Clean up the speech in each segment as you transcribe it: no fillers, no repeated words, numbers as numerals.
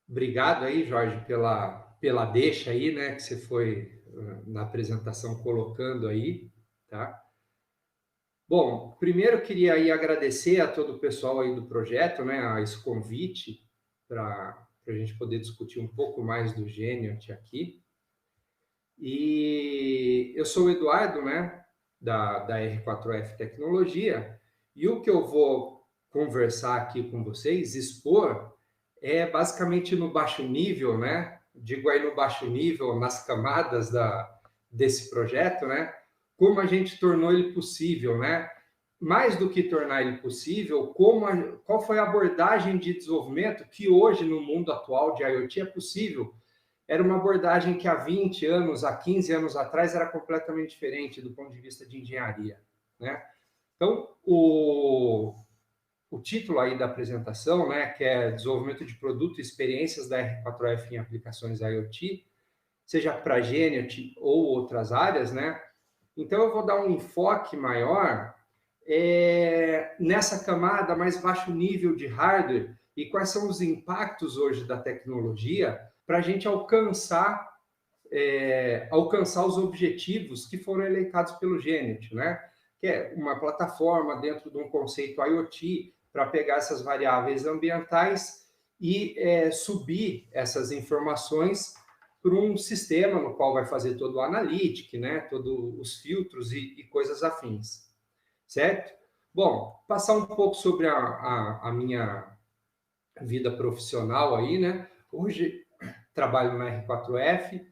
Obrigado aí, Jorge, pela deixa aí, né, que você foi na apresentação colocando aí, tá? Bom, primeiro eu queria aí agradecer a todo o pessoal aí do projeto, né, a esse convite para a gente poder discutir um pouco mais do Geniot aqui. E eu sou o Eduardo, né, da R4F Tecnologia, e o que eu vou conversar aqui com vocês, expor, é basicamente no baixo nível, né? Digo aí no baixo nível, nas camadas desse projeto, né? Como a gente tornou ele possível, né? Mais do que tornar ele possível, qual foi a abordagem de desenvolvimento que hoje, no mundo atual de IoT, é possível. Era uma abordagem que há 20 anos, há 15 anos atrás, era completamente diferente do ponto de vista de engenharia, né? Então, o título aí da apresentação, né, que é Desenvolvimento de Produto e Experiências da R4F em Aplicações IoT, seja para Geniot ou outras áreas, né? Então, eu vou dar um enfoque maior nessa camada mais baixo nível de hardware e quais são os impactos hoje da tecnologia para a gente alcançar os objetivos que foram elencados pelo Geniot, né? Que é uma plataforma dentro de um conceito IoT para pegar essas variáveis ambientais e subir essas informações para um sistema no qual vai fazer todo o analytic, né? Todos os filtros e coisas afins, certo? Bom, passar um pouco sobre a minha vida profissional aí, né? Hoje trabalho na R4F.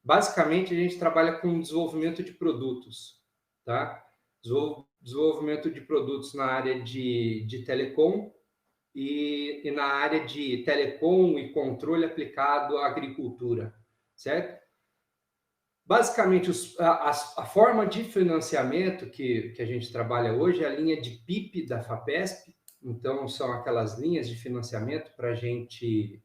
Basicamente, a gente trabalha com desenvolvimento de produtos, tá? Desenvolvimento de produtos na área de telecom e na área de telecom e controle aplicado à agricultura, certo? Basicamente, a forma de financiamento que a gente trabalha hoje é a linha de PIP da FAPESP. Então, são aquelas linhas de financiamento para a gente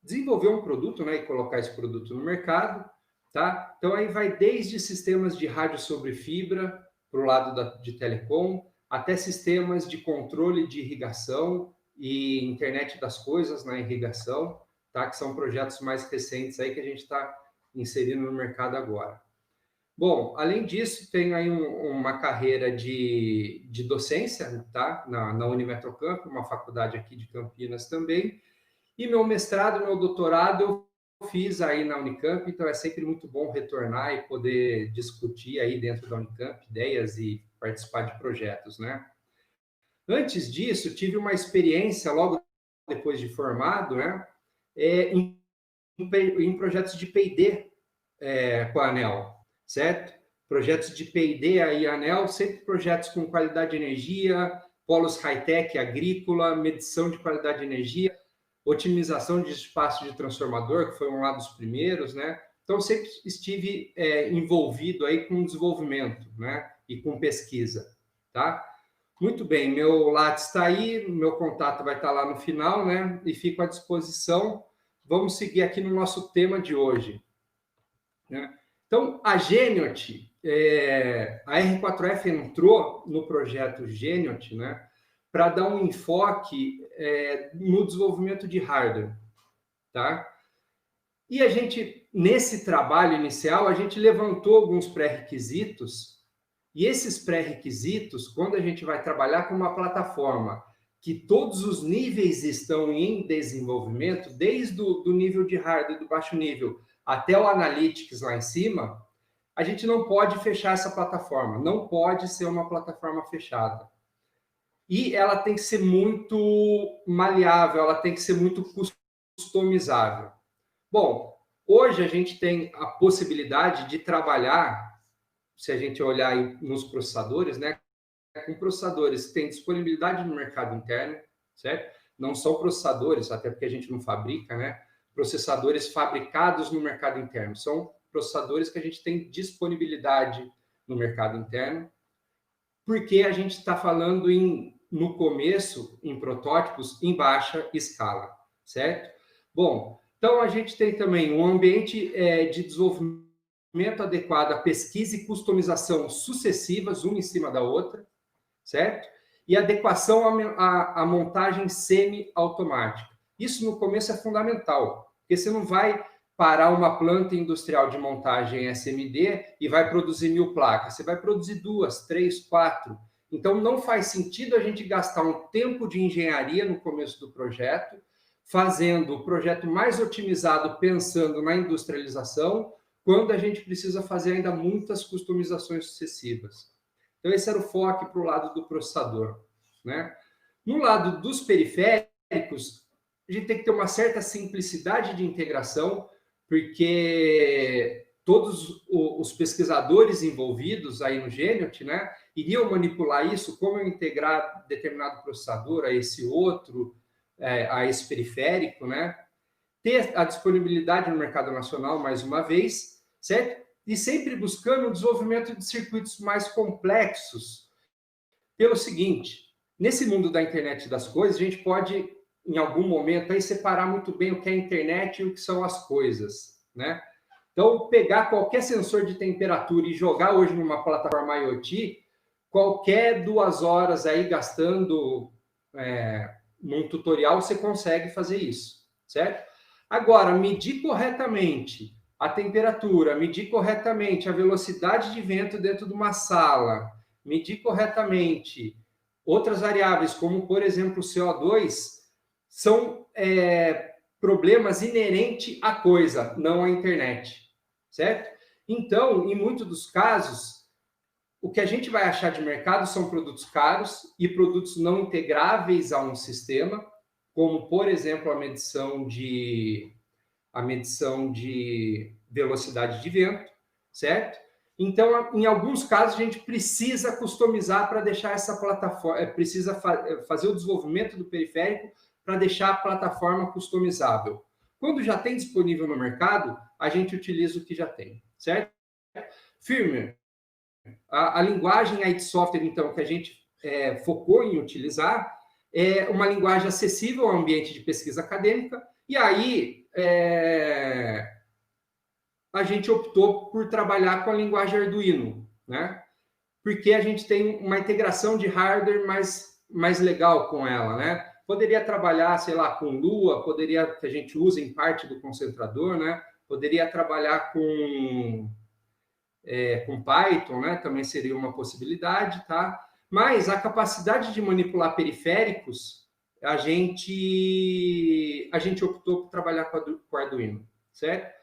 desenvolver um produto, né, e colocar esse produto no mercado, tá? Então, aí vai desde sistemas de rádio sobre fibra, para o lado de telecom, até sistemas de controle de irrigação e internet das coisas na irrigação, tá? Que são projetos mais recentes aí que a gente está inserindo no mercado agora. Bom, além disso, tem aí uma carreira de docência, tá? Na Unimetrocamp, uma faculdade aqui de Campinas também. E meu mestrado, meu doutorado, eu fiz aí na Unicamp, então é sempre muito bom retornar e poder discutir aí dentro da Unicamp ideias e participar de projetos, né? Antes disso, tive uma experiência logo depois de formado, né? Em projetos de P&D com a ANEEL, certo? Projetos de P&D aí, ANEEL, sempre projetos com qualidade de energia, polos high-tech, agrícola, medição de qualidade de energia, otimização de espaço de transformador, que foi um lá dos primeiros, né? Então, sempre estive envolvido aí com desenvolvimento, né? E com pesquisa, tá? Muito bem, meu Lattes está aí, meu contato vai estar lá no final, né? E fico à disposição. Vamos seguir aqui no nosso tema de hoje, né? Então, a Geniot, a R4F entrou no projeto Geniot, né? Para dar um enfoque no desenvolvimento de hardware, tá? E a gente, nesse trabalho inicial, a gente levantou alguns pré-requisitos, e esses pré-requisitos, quando a gente vai trabalhar com uma plataforma que todos os níveis estão em desenvolvimento, desde do nível de hardware, do baixo nível, até o Analytics lá em cima, a gente não pode fechar essa plataforma, não pode ser uma plataforma fechada. E ela tem que ser muito maleável, ela tem que ser muito customizável. Bom, hoje a gente tem a possibilidade de trabalhar, se a gente olhar aí nos processadores, né, com processadores que têm disponibilidade no mercado interno, certo? Não são processadores, até porque a gente não fabrica, né? Processadores fabricados no mercado interno. São processadores que a gente tem disponibilidade no mercado interno, porque a gente está falando no começo, em protótipos em baixa escala, certo? Bom, então a gente tem também um ambiente de desenvolvimento adequado a pesquisa e customização sucessivas, uma em cima da outra, certo? E adequação à montagem semi-automática. Isso no começo é fundamental, porque você não vai parar uma planta industrial de montagem SMD e vai produzir 1000 placas. Você vai produzir 2, 3, 4. Então, não faz sentido a gente gastar um tempo de engenharia no começo do projeto, fazendo o projeto mais otimizado, pensando na industrialização, quando a gente precisa fazer ainda muitas customizações sucessivas. Então, esse era o foco para o lado do processador, né? No lado dos periféricos, a gente tem que ter uma certa simplicidade de integração, porque todos os pesquisadores envolvidos aí no Geniot, né, iriam manipular isso, como eu integrar determinado processador a esse outro, a esse periférico, né? Ter a disponibilidade no mercado nacional, mais uma vez, certo? E sempre buscando o desenvolvimento de circuitos mais complexos. Pelo seguinte, nesse mundo da internet das coisas, a gente pode, em algum momento, aí, separar muito bem o que é a internet e o que são as coisas, né? Então, pegar qualquer sensor de temperatura e jogar hoje numa plataforma IoT, qualquer 2 horas aí gastando num tutorial, você consegue fazer isso, certo? Agora, medir corretamente a temperatura, medir corretamente a velocidade de vento dentro de uma sala, medir corretamente outras variáveis, como, por exemplo, o CO2, são problemas inerentes à coisa, não à internet, certo? Então, em muitos dos casos, o que a gente vai achar de mercado são produtos caros e produtos não integráveis a um sistema, como, por exemplo, a medição de velocidade de vento, certo? Então, em alguns casos, a gente precisa customizar para deixar essa plataforma, precisa fazer o desenvolvimento do periférico para deixar a plataforma customizável. Quando já tem disponível no mercado, a gente utiliza o que já tem, certo? Firmware. A linguagem aí de software, então, que a gente focou em utilizar é uma linguagem acessível ao ambiente de pesquisa acadêmica, e aí a gente optou por trabalhar com a linguagem Arduino, né? Porque a gente tem uma integração de hardware mais legal com ela, né? Poderia trabalhar, sei lá, com Lua, que a gente usa em parte do concentrador, né? Poderia trabalhar com Python, né? Também seria uma possibilidade, tá? Mas a capacidade de manipular periféricos, a gente optou por trabalhar com o Arduino, certo?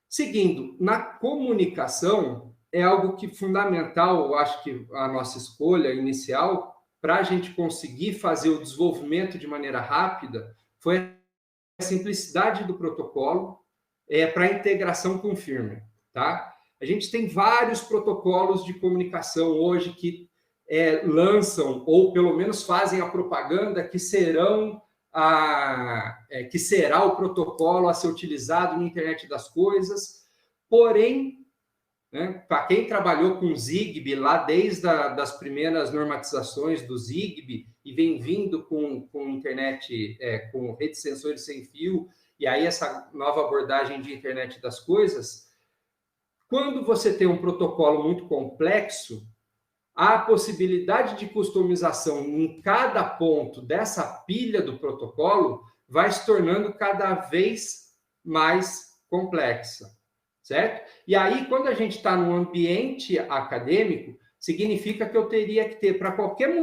Seguindo, na comunicação, é algo que fundamental, eu acho que a nossa escolha inicial, para a gente conseguir fazer o desenvolvimento de maneira rápida, foi a simplicidade do protocolo para a integração com o firmware, tá? A gente tem vários protocolos de comunicação hoje que lançam, ou pelo menos fazem a propaganda, que será o protocolo a ser utilizado na internet das coisas. Porém, né, para quem trabalhou com Zigbee lá desde das primeiras normatizações do Zigbee e vem vindo com internet, com rede de sensores sem fio, e aí essa nova abordagem de internet das coisas, quando você tem um protocolo muito complexo, a possibilidade de customização em cada ponto dessa pilha do protocolo vai se tornando cada vez mais complexa, certo? E aí, quando a gente está num ambiente acadêmico, significa que eu teria que ter, para qualquer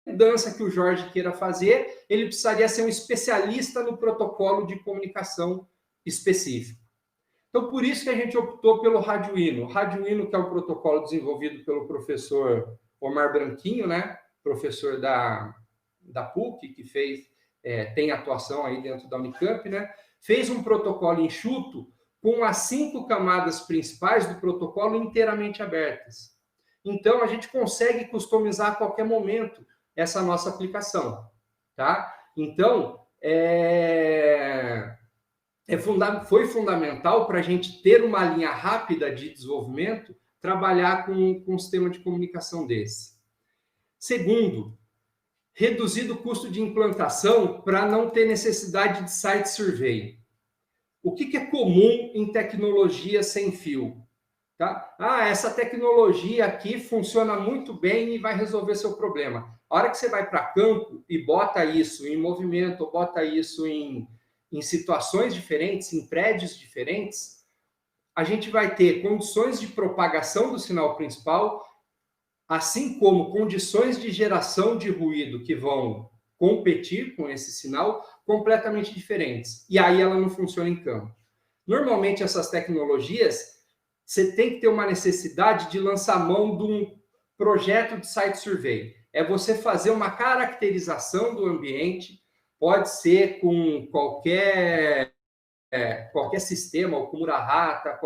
mudança que o Jorge queira fazer, ele precisaria ser um especialista no protocolo de comunicação específico. Então, por isso que a gente optou pelo Arduino. Arduino, que é um protocolo desenvolvido pelo professor Omar Branquinho, né? Professor da PUC, que tem atuação aí dentro da Unicamp, né? Fez um protocolo enxuto com as 5 camadas principais do protocolo inteiramente abertas. Então, a gente consegue customizar a qualquer momento essa nossa aplicação, tá? Então, foi fundamental para a gente ter uma linha rápida de desenvolvimento, trabalhar com um sistema de comunicação desse. Segundo, reduzir o custo de implantação para não ter necessidade de site survey. O que é comum em tecnologia sem fio? Tá? Essa tecnologia aqui funciona muito bem e vai resolver seu problema. A hora que você vai para campo e bota isso em movimento, ou bota isso em situações diferentes, em prédios diferentes, a gente vai ter condições de propagação do sinal principal, assim como condições de geração de ruído que vão competir com esse sinal completamente diferentes. E aí ela não funciona em campo. Normalmente, essas tecnologias, você tem que ter uma necessidade de lançar mão de um projeto de site survey. É você fazer uma caracterização do ambiente, pode ser com qualquer sistema, o Kumura-Rata,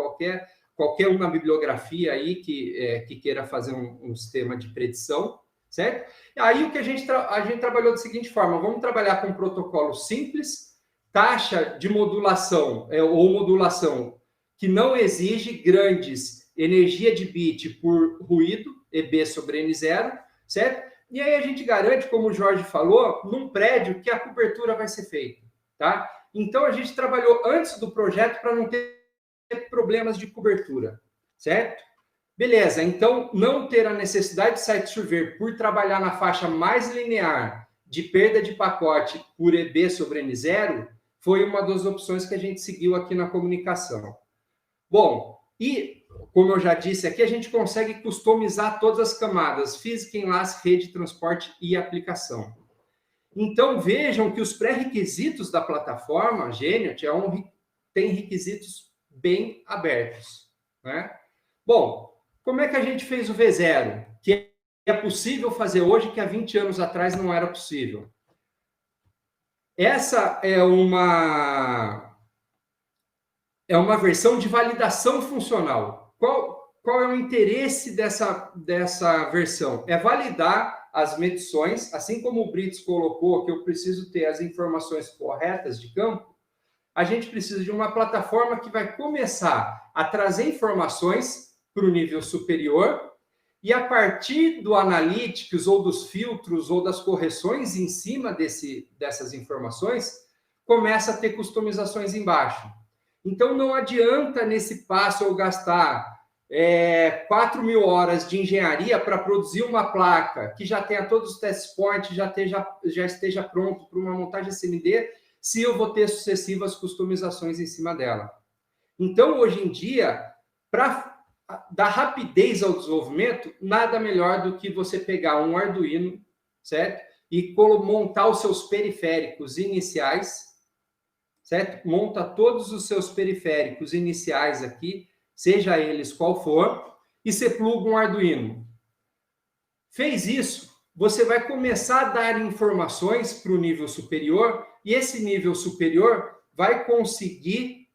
qualquer uma bibliografia aí que queira fazer um sistema de predição, certo? E aí o que a gente trabalhou da seguinte forma: vamos trabalhar com um protocolo simples, taxa de modulação ou modulação que não exige grandes energia de bit por ruído, EB sobre N0, certo? E aí a gente garante, como o Jorge falou, num prédio que a cobertura vai ser feita, tá? Então a gente trabalhou antes do projeto para não ter problemas de cobertura, certo? Beleza, então não ter a necessidade de site survey por trabalhar na faixa mais linear de perda de pacote por EB sobre N0 foi uma das opções que a gente seguiu aqui na comunicação. Bom, e como eu já disse aqui, a gente consegue customizar todas as camadas: física, enlace, rede, transporte e aplicação. Então vejam que os pré-requisitos da plataforma Geniat tem requisitos bem abertos, né? Bom, como é que a gente fez o V0? Que é possível fazer hoje, que há 20 anos atrás não era possível. Essa é uma versão de validação funcional. Qual é o interesse dessa versão? É validar as medições, assim como o Brits colocou, que eu preciso ter as informações corretas de campo. A gente precisa de uma plataforma que vai começar a trazer informações para o nível superior, e a partir do analytics, ou dos filtros, ou das correções em cima dessas informações, começa a ter customizações embaixo. Então, não adianta nesse passo eu gastar 4.000 horas de engenharia para produzir uma placa que já tenha todos os test points, já esteja pronto para uma montagem SMD, se eu vou ter sucessivas customizações em cima dela. Então, hoje em dia, para dar rapidez ao desenvolvimento, nada melhor do que você pegar um Arduino, certo? E montar os seus periféricos iniciais, certo? Monta todos os seus periféricos iniciais aqui, seja eles qual for, e você pluga um Arduino. Fez isso, você vai começar a dar informações para o nível superior, e esse nível superior vai conseguir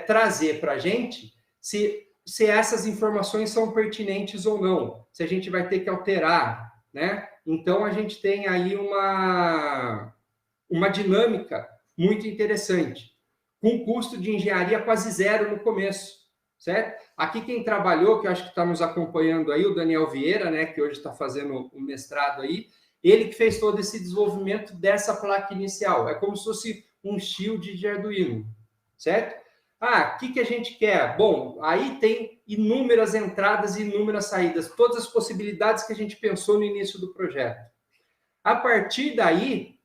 trazer para a gente se essas informações são pertinentes ou não, se a gente vai ter que alterar, né? Então, a gente tem aí uma dinâmica muito interessante, com custo de engenharia quase zero no começo, certo? Aqui quem trabalhou, que eu acho que está nos acompanhando aí, o Daniel Vieira, né, que hoje está fazendo o mestrado aí, ele que fez todo esse desenvolvimento dessa placa inicial. É como se fosse um shield de Arduino, certo? O que a gente quer? Bom, aí tem inúmeras entradas e inúmeras saídas, todas as possibilidades que a gente pensou no início do projeto. A partir daí,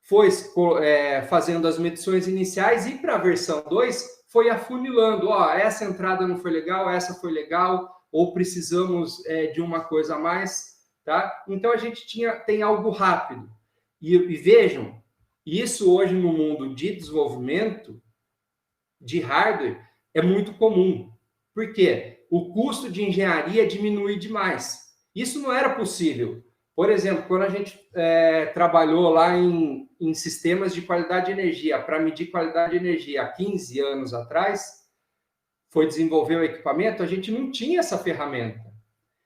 foi fazendo as medições iniciais, e para a versão 2, foi afunilando. Essa entrada não foi legal, essa foi legal, ou precisamos de uma coisa a mais, tá? Então, a gente tem algo rápido. E vejam, isso hoje no mundo de desenvolvimento de hardware é muito comum. Por quê? O custo de engenharia diminui demais. Isso não era possível. Por exemplo, quando a gente trabalhou lá em sistemas de qualidade de energia, para medir qualidade de energia há 15 anos atrás, foi desenvolver o equipamento, a gente não tinha essa ferramenta.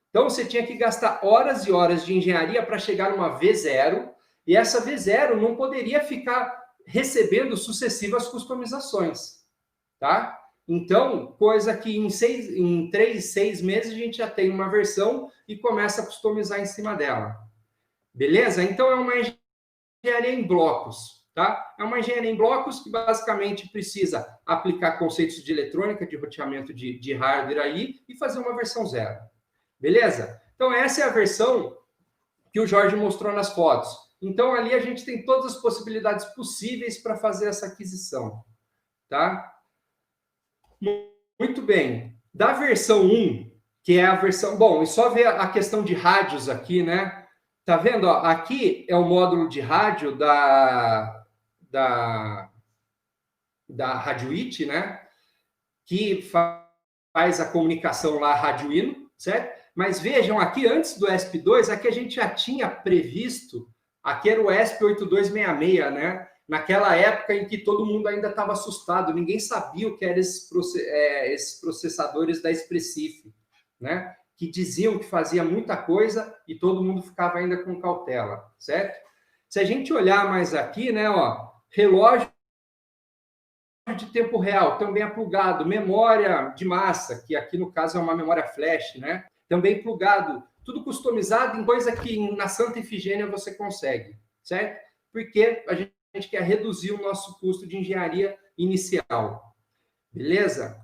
Então, você tinha que gastar horas e horas de engenharia para chegar numa V0, e essa V0 não poderia ficar recebendo sucessivas customizações, tá? Então, coisa que em 3, 6 meses a gente já tem uma versão e começa a customizar em cima dela. Beleza? Então, é uma engenharia em blocos, tá? É uma engenharia em blocos que basicamente precisa aplicar conceitos de eletrônica, de roteamento de hardware aí e fazer uma versão 0. Beleza? Então, essa é a versão que o Jorge mostrou nas fotos. Então, ali a gente tem todas as possibilidades possíveis para fazer essa aquisição, tá? Muito bem. Da versão 1, que é a versão... Bom, e só ver a questão de rádios aqui, né? Tá vendo? Ó, aqui é o módulo de rádio da Rádio IT, né? Que faz a comunicação lá Arduino, certo? Mas vejam, aqui antes do ESP2, aqui a gente já tinha previsto, aqui era o ESP8266, né? Naquela época em que todo mundo ainda estava assustado, ninguém sabia o que eram esses processadores da Expressif, né? Que diziam que fazia muita coisa e todo mundo ficava ainda com cautela, certo? Se a gente olhar mais aqui, né, ó, relógio de tempo real, também é plugado, memória de massa, que aqui no caso é uma memória flash, né? Também plugado, tudo customizado em coisa que na Santa Efigênia você consegue, certo? Porque a gente quer reduzir o nosso custo de engenharia inicial, beleza?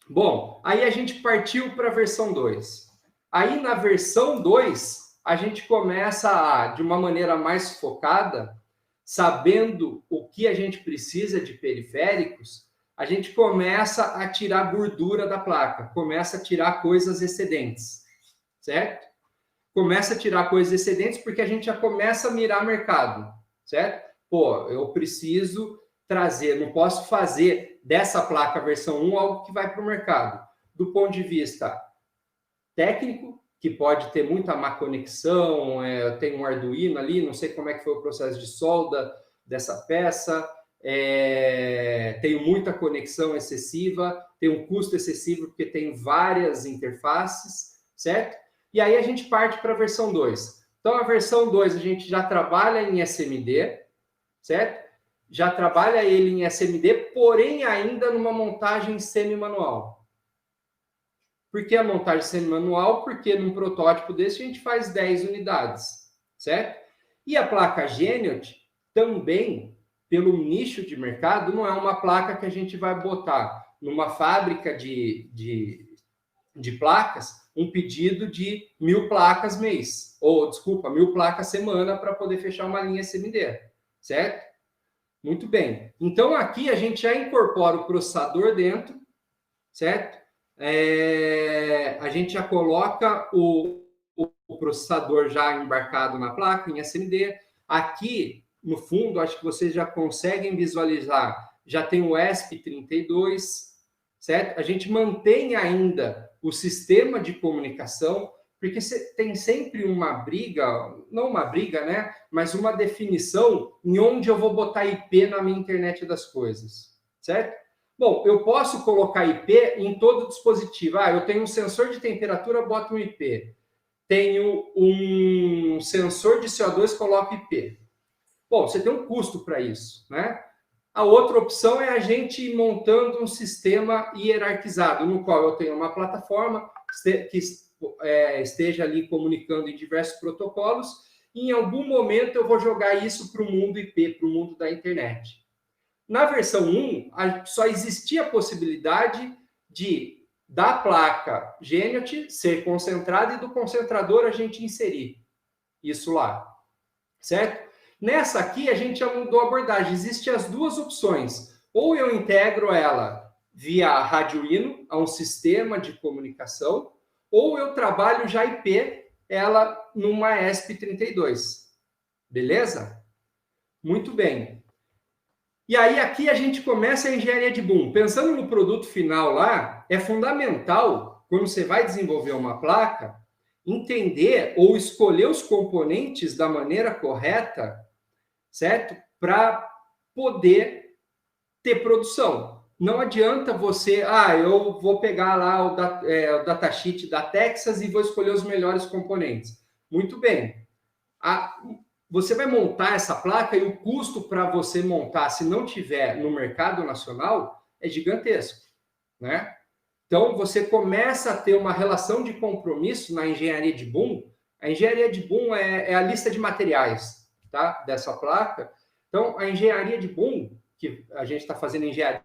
Bom, aí a gente partiu para a versão 2. Aí na versão 2, a gente começa a, de uma maneira mais focada, sabendo o que a gente precisa de periféricos, a gente começa a tirar gordura da placa, começa a tirar coisas excedentes, certo? Começa a tirar coisas excedentes porque a gente já começa a mirar mercado, certo? Pô, eu preciso trazer, não posso fazer dessa placa versão 1 algo que vai para o mercado. Do ponto de vista técnico, que pode ter muita má conexão, tem um Arduino ali, não sei como é que foi o processo de solda dessa peça, tenho muita conexão excessiva, tem um custo excessivo porque tem várias interfaces, certo? E aí a gente parte para a versão 2. Então, a versão 2 a gente já trabalha em SMD, certo? Já trabalha ele em SMD, porém ainda numa montagem semi-manual. Por que a montagem semi-manual? Porque num protótipo desse a gente faz 10 unidades, certo? E a placa Geniot também, pelo nicho de mercado, não é uma placa que a gente vai botar numa fábrica de placas um pedido de 1.000 placas mês, ou, desculpa, 1.000 placas semana para poder fechar uma linha SMD, certo? Muito bem. Então, aqui a gente já incorpora o processador dentro, certo? A gente já coloca o processador já embarcado na placa, em SMD. Aqui, no fundo, acho que vocês já conseguem visualizar, já tem o ESP32, certo? A gente mantém ainda o sistema de comunicação, porque você tem sempre uma briga, não uma briga, né? Mas uma definição em onde eu vou botar IP na minha internet das coisas, certo? Bom, eu posso colocar IP em todo dispositivo. Eu tenho um sensor de temperatura, boto um IP. Tenho um sensor de CO2, coloco IP. Bom, você tem um custo para isso, né? A outra opção é a gente ir montando um sistema hierarquizado, no qual eu tenho uma plataforma que esteja ali comunicando em diversos protocolos, e em algum momento eu vou jogar isso para o mundo IP, para o mundo da internet. Na versão 1, só existia a possibilidade da placa Geniot ser concentrada e do concentrador a gente inserir isso lá, certo? Nessa aqui, a gente já mudou a abordagem. Existem as duas opções. Ou eu integro ela via Arduino a um sistema de comunicação, ou eu trabalho já IP ela numa ESP32. Beleza? Muito bem. E aí, aqui a gente começa a engenharia de boom. Pensando no produto final lá, é fundamental, quando você vai desenvolver uma placa, entender ou escolher os componentes da maneira correta, certo? Para poder ter produção. Não adianta você, eu vou pegar lá o datasheet da Texas e vou escolher os melhores componentes. Muito bem. Você vai montar essa placa e o custo para você montar, se não tiver no mercado nacional, é gigantesco, né? Então, você começa a ter uma relação de compromisso na engenharia de boom. A engenharia de boom é a lista de materiais, tá? Dessa placa. Então, a engenharia de boom, que a gente está fazendo engenharia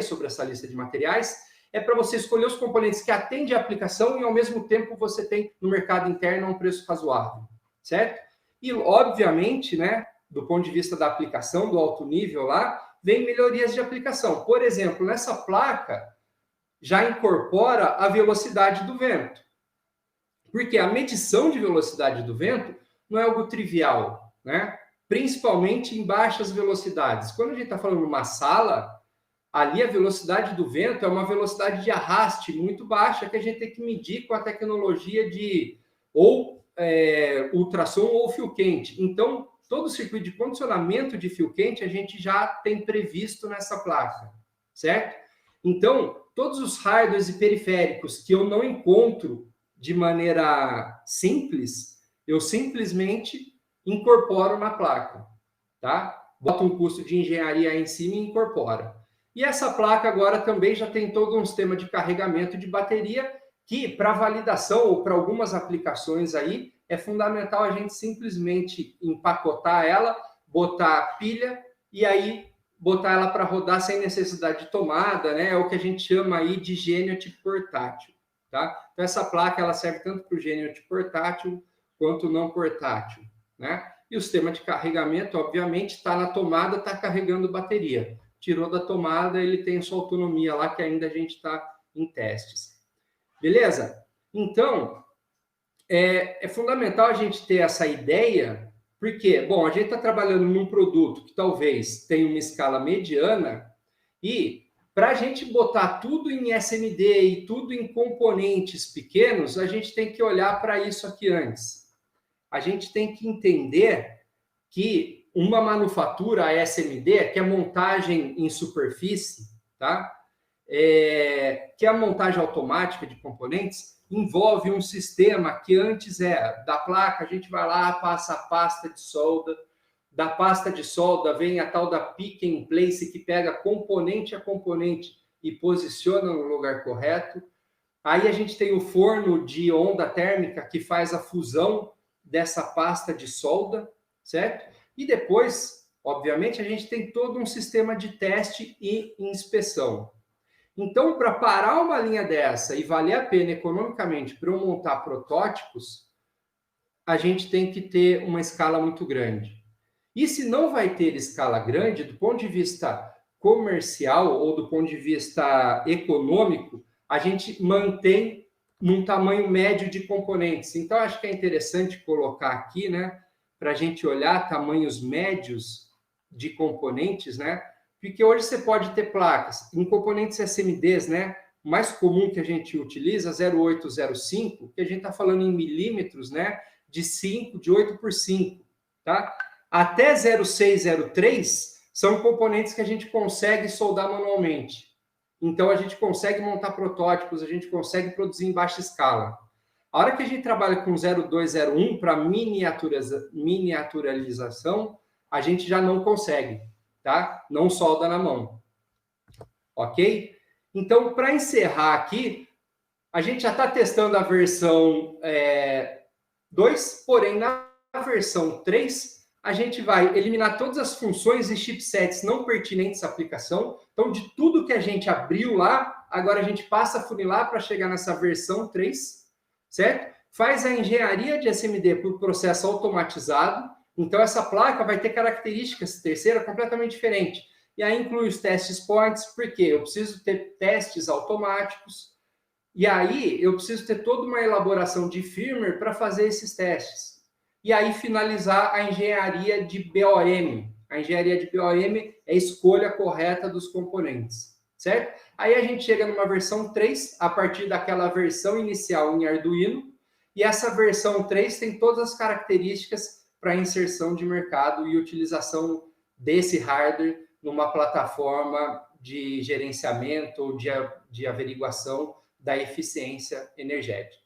sobre essa lista de materiais, é para você escolher os componentes que atendem a aplicação e, ao mesmo tempo, você tem no mercado interno um preço razoável, certo? E, obviamente, né, do ponto de vista da aplicação, do alto nível lá, vem melhorias de aplicação. Por exemplo, nessa placa já incorpora a velocidade do vento. Porque a medição de velocidade do vento não é algo trivial, né? Principalmente em baixas velocidades. Quando a gente está falando de uma sala, ali a velocidade do vento é uma velocidade de arraste muito baixa que a gente tem que medir com a tecnologia de ou ultrassom ou fio quente. Então, todo o circuito de condicionamento de fio quente a gente já tem previsto nessa placa, certo? Então, todos os hardwares e periféricos que eu não encontro de maneira simples, eu simplesmente incorporo na placa, tá? Bota um custo de engenharia aí em cima e incorpora. E essa placa agora também já tem todo um sistema de carregamento de bateria que, para validação ou para algumas aplicações aí, é fundamental a gente simplesmente empacotar ela, botar a pilha e aí botar ela para rodar sem necessidade de tomada, né? É o que a gente chama aí de Geniot portátil, tá? Então essa placa ela serve tanto para o Geniot portátil quanto não portátil, né? E o sistema de carregamento, obviamente, está na tomada, está carregando bateria. Tirou da tomada, ele tem sua autonomia lá, que ainda a gente está em testes. Beleza? Então, é fundamental a gente ter essa ideia, porque, bom, a gente está trabalhando num produto que talvez tenha uma escala mediana, e para a gente botar tudo em SMD e tudo em componentes pequenos, a gente tem que olhar para isso aqui antes. A gente tem que entender que uma manufatura SMD, que é montagem em superfície, tá? Que é a montagem automática de componentes, envolve um sistema que antes era da placa, a gente vai lá, passa a pasta de solda, da pasta de solda vem a tal da pick and place, que pega componente a componente e posiciona no lugar correto. Aí a gente tem o forno de onda térmica que faz a fusão dessa pasta de solda, certo? E depois, obviamente, a gente tem todo um sistema de teste e inspeção. Então, para parar uma linha dessa e valer a pena economicamente para eu montar protótipos, a gente tem que ter uma escala muito grande. E se não vai ter escala grande, do ponto de vista comercial ou do ponto de vista econômico, a gente mantém num tamanho médio de componentes. Então, acho que é interessante colocar aqui, né, para a gente olhar tamanhos médios de componentes, né? Porque hoje você pode ter placas em componentes SMDs, né? O mais comum que a gente utiliza, 0,805, que a gente está falando em milímetros, né? De 5, de 8 por 5, tá? Até 0,603 são componentes que a gente consegue soldar manualmente. Então, a gente consegue montar protótipos, a gente consegue produzir em baixa escala. A hora que a gente trabalha com 0,201 para miniaturização, a gente já não consegue, tá? Não solda na mão. Ok? Então, para encerrar aqui, a gente já está testando a versão 2, porém, na versão 3, a gente vai eliminar todas as funções e chipsets não pertinentes à aplicação. Então, de tudo que a gente abriu lá, agora a gente passa a funilar para chegar nessa versão 3, certo? Faz a engenharia de SMD por processo automatizado. Então, essa placa vai ter características terceira completamente diferentes. E aí inclui os testes points, porque eu preciso ter testes automáticos. E aí eu preciso ter toda uma elaboração de firmware para fazer esses testes. E aí finalizar a engenharia de BOM. A engenharia de BOM é a escolha correta dos componentes, certo? Aí a gente chega numa versão 3, a partir daquela versão inicial em Arduino, e essa versão 3 tem todas as características para inserção de mercado e utilização desse hardware numa plataforma de gerenciamento ou de averiguação da eficiência energética.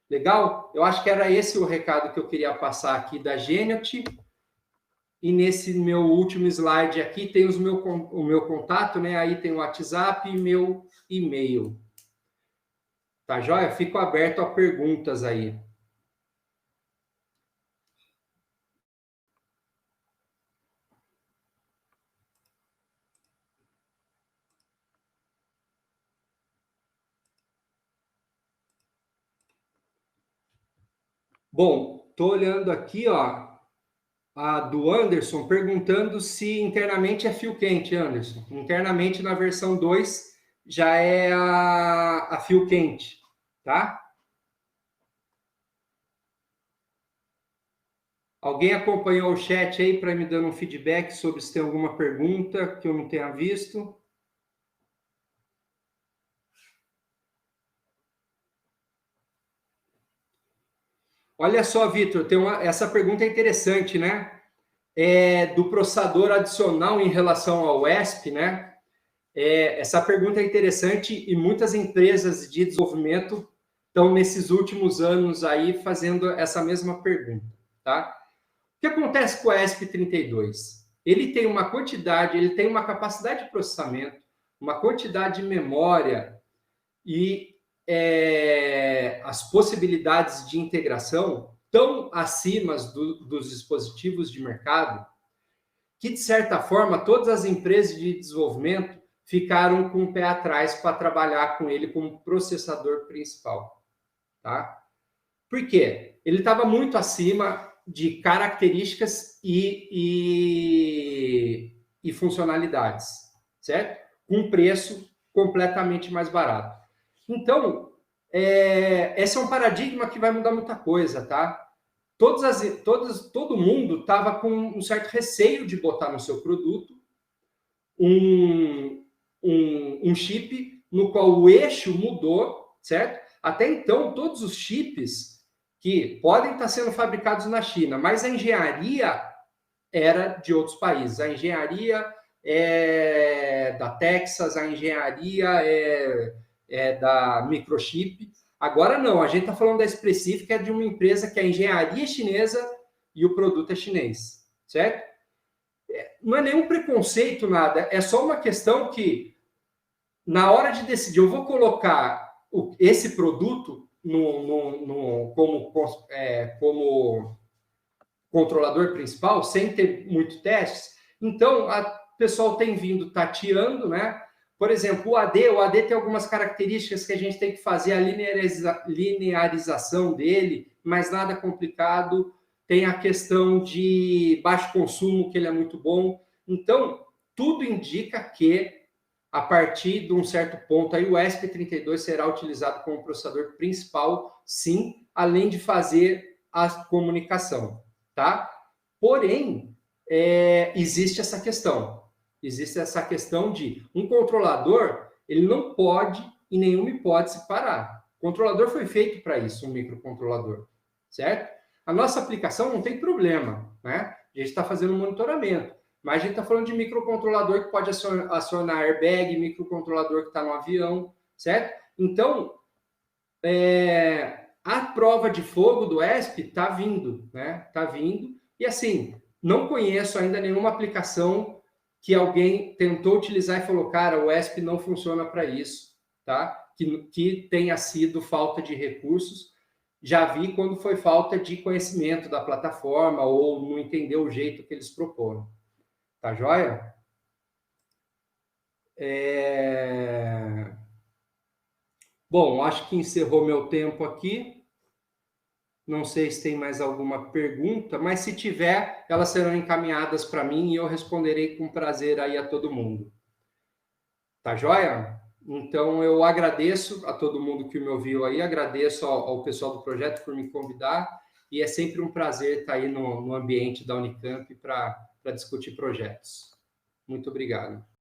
Legal? Eu acho que era esse o recado que eu queria passar aqui da Geniot. E nesse meu último slide aqui tem o meu contato, né? Aí tem o WhatsApp e meu e-mail. Tá joia? Fico aberto a perguntas aí. Bom, tô olhando aqui, ó, a do Anderson perguntando se internamente é fio quente, Anderson. Internamente, na versão 2, já é a fio quente, tá? Alguém acompanhou o chat aí para me dando um feedback sobre se tem alguma pergunta que eu não tenha visto? Olha só, Vitor, essa pergunta é interessante, né? Do processador adicional em relação ao ESP, né? Essa pergunta é interessante e muitas empresas de desenvolvimento estão nesses últimos anos aí fazendo essa mesma pergunta, tá? O que acontece com o ESP32? Ele tem uma quantidade, ele tem uma capacidade de processamento, uma quantidade de memória e as possibilidades de integração tão acima dos dispositivos de mercado que, de certa forma, todas as empresas de desenvolvimento ficaram com o pé atrás para trabalhar com ele como processador principal. Tá? Por quê? Ele estava muito acima de características e funcionalidades, certo? Com preço completamente mais barato. Então, esse é um paradigma que vai mudar muita coisa, tá? Todo mundo estava com um certo receio de botar no seu produto um chip no qual o eixo mudou, certo? Até então, todos os chips que podem estar sendo fabricados na China, mas a engenharia era de outros países. A engenharia é da Texas, a engenharia é da Microchip. Agora não, a gente está falando da específica de uma empresa que a engenharia é chinesa e o produto é chinês, certo? Não é nenhum preconceito, nada, é só uma questão que, na hora de decidir, eu vou colocar esse produto como controlador principal, sem ter muito testes, então o pessoal tem vindo tateando, né? Por exemplo, o AD tem algumas características que a gente tem que fazer a linearização dele, mas nada complicado. Tem a questão de baixo consumo, que ele é muito bom. Então, tudo indica que, a partir de um certo ponto, aí o ESP32 será utilizado como processador principal, sim, além de fazer a comunicação, tá? Porém, existe essa questão. Existe essa questão de um controlador, ele não pode, em nenhuma hipótese, parar. O controlador foi feito para isso, um microcontrolador, certo? A nossa aplicação não tem problema, né? A gente está fazendo um monitoramento, mas a gente está falando de microcontrolador que pode acionar airbag, microcontrolador que está no avião, certo? Então, a prova de fogo do ESP está vindo, né? Está vindo. E assim, não conheço ainda nenhuma aplicação que alguém tentou utilizar e falou, cara, o ESP não funciona para isso, tá? Que tenha sido falta de recursos. Já vi quando foi falta de conhecimento da plataforma ou não entender o jeito que eles propõem. Tá joia? Bom, acho que encerrou meu tempo aqui. Não sei se tem mais alguma pergunta, mas se tiver, elas serão encaminhadas para mim e eu responderei com prazer aí a todo mundo. Tá joia? Então, eu agradeço a todo mundo que me ouviu aí, agradeço ao pessoal do projeto por me convidar, e é sempre um prazer estar aí no ambiente da Unicamp para discutir projetos. Muito obrigado.